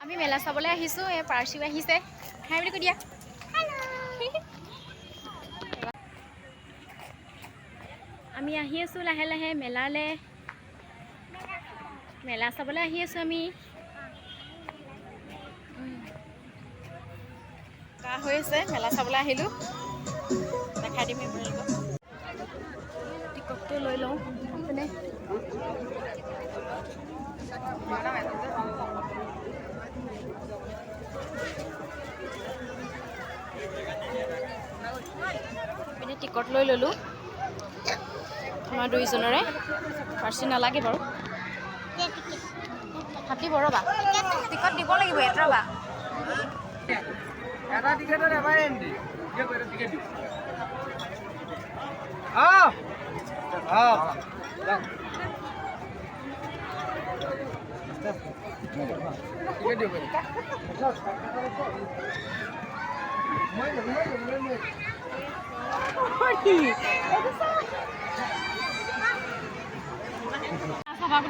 আমি মেলা চাবলৈ আহিছোঁ। এই পাৰ্চিও আহিছে। হাই বুলি কৈ দিয়া। আমি আহি আছোঁ লাহে লাহে মেলালৈ। মেলা চাবলৈ আহি আছোঁ আমি। কাৰ হৈ আছে মেলা চাবলৈ আহিলোঁ। দেখাই দিম আপোনালোকক। টিকটটো লৈ লওঁ। মানে পিনে টিকট লৈ ল'লোঁ আমাৰ দুইজনৰে। পাৰ্চি নালাগে বাৰু। থাকিব ৰ'বা, টিকট দিব লাগিব ইয়াত ৰ'বা। এটা টিকেটত এবাৰ এণ্ট্ৰি টিকেট দিওঁ টিকেট দিওঁ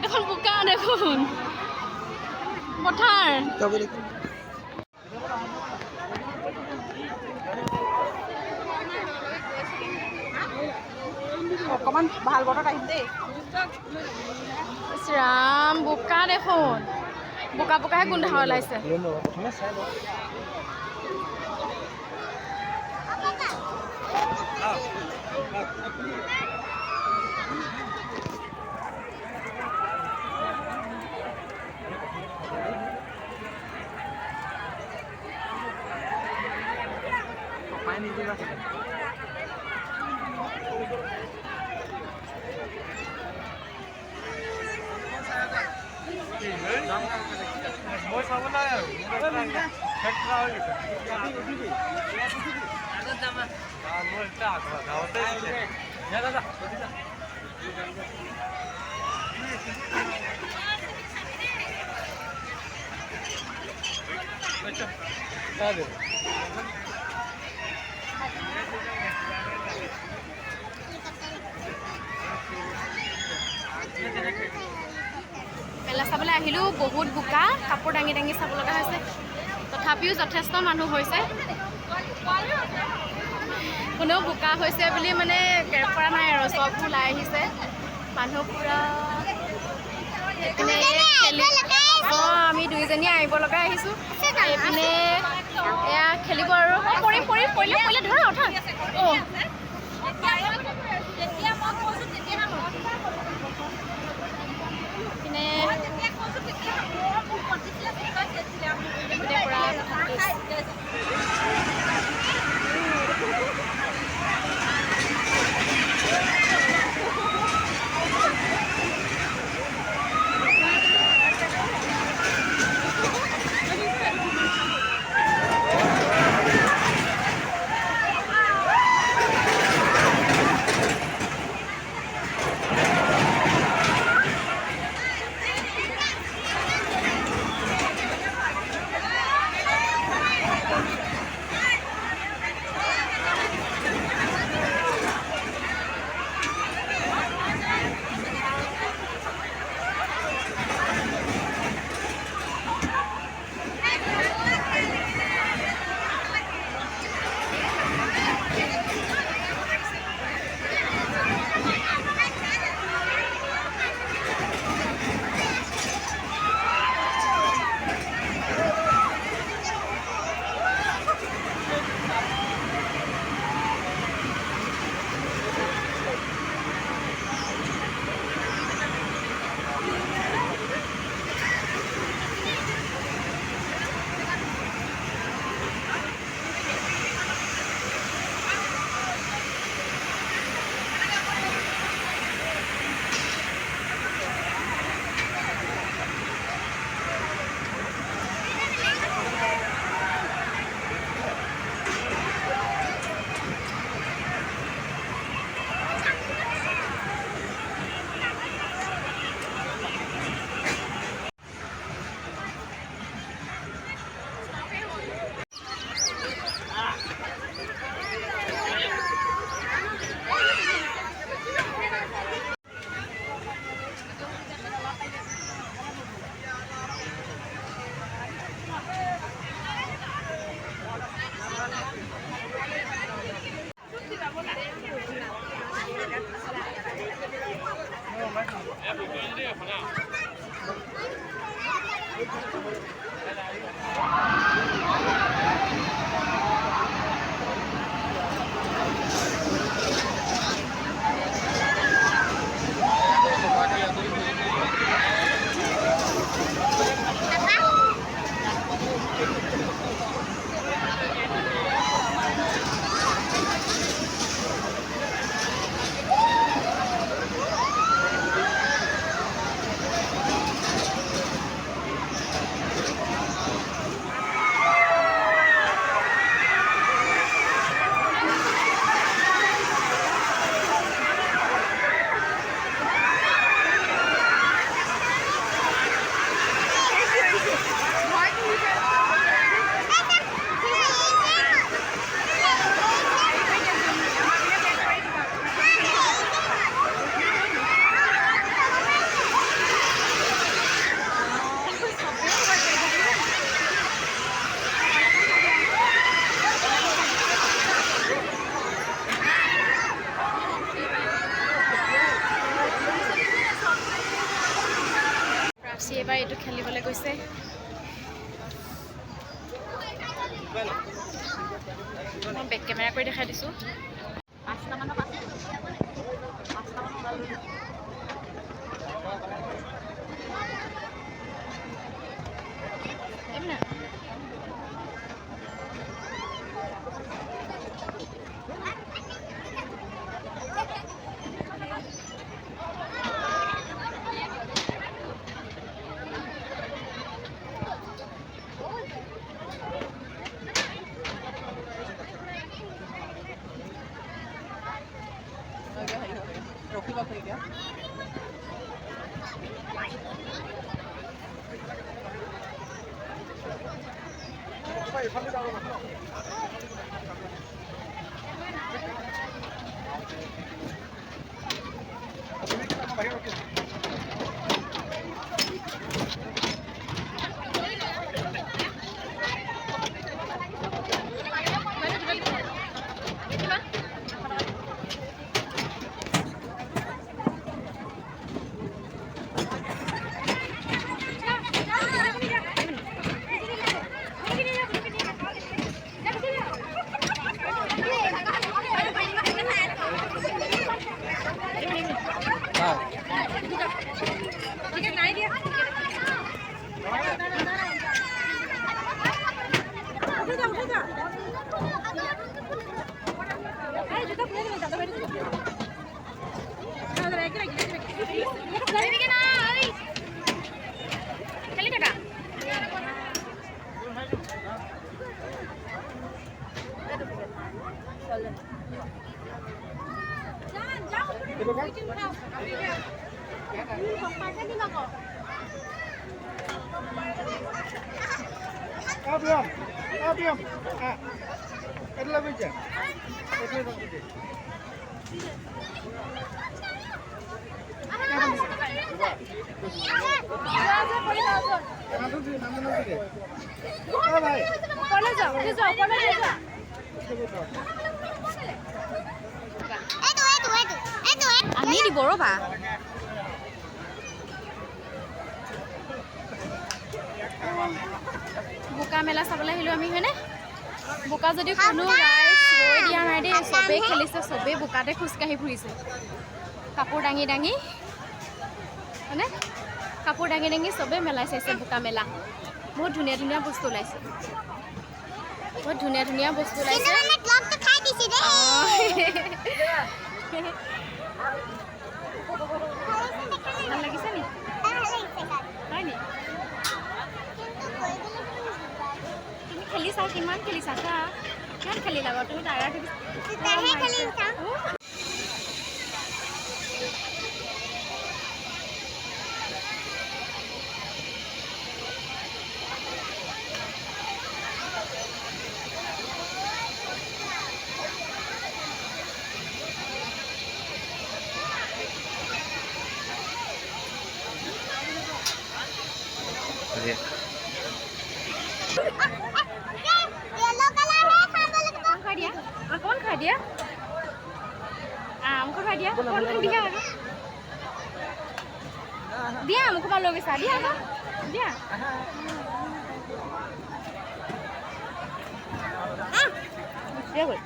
দেখোন বোকা দেখোন পথাৰ। অকমান ভাল বতৰত আহিম দেই। ৰাম বোকা দেখোন, বোকা বোকাহে গোন্ধ ওলাইছে। মই চাব নাই আৰু মেলা চাবলৈ আহিলোঁ। বহুত বোকা, কাপোৰ দাঙি দাঙি চাব লগা হৈছে। তথাপিও যথেষ্ট মানুহ হৈছে। কোনেও বোকা হৈছে বুলি মানে কেৰ কৰা নাই আৰু চব ওলাই আহিছে মানুহ পুৰা। আমি দুইজনী আহিব লগা আহিছোঁ। এইপিনে এয়া খেলিব আৰু পৰিলে ধৰা উঠা। আছে। মই বেক কেমেৰা কৰি দেখাই দিছোঁ। 5টামানত আছে। 5টামানত ওলালোঁ। ৰখিব এতিয়া। আমি দিব ৰ'বা। বোকা মেলা চাবলৈ আহিলোঁ আমি, হয়নে? বোকা যদি কোনো ৰাইজ ৰৈ দিয়া নাই দেই, চবেই খেলিছে, চবেই বোকাতে খোজকাঢ়ি ফুৰিছে, কাপোৰ দাঙি দাঙি, হয়নে? কাপোৰ দাঙি দাঙি চবেই মেলাই চাইছে বোকা মেলা। বহুত ধুনীয়া ধুনীয়া বস্তু ওলাইছে, বহুত ধুনীয়া ধুনীয়া বস্তু ওলাইছে। ভাল লাগিছে নি? হয় নি? তুমি খেলিছা, কিমান খেলিছা? কিমান খেলিলা বাৰু তুমি? তাৰা कौन खा दिया? हमको खा दिया? कौन दिया? दिया हमको बालों के साथ दिया? दिया? दिया बोल।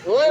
Oi,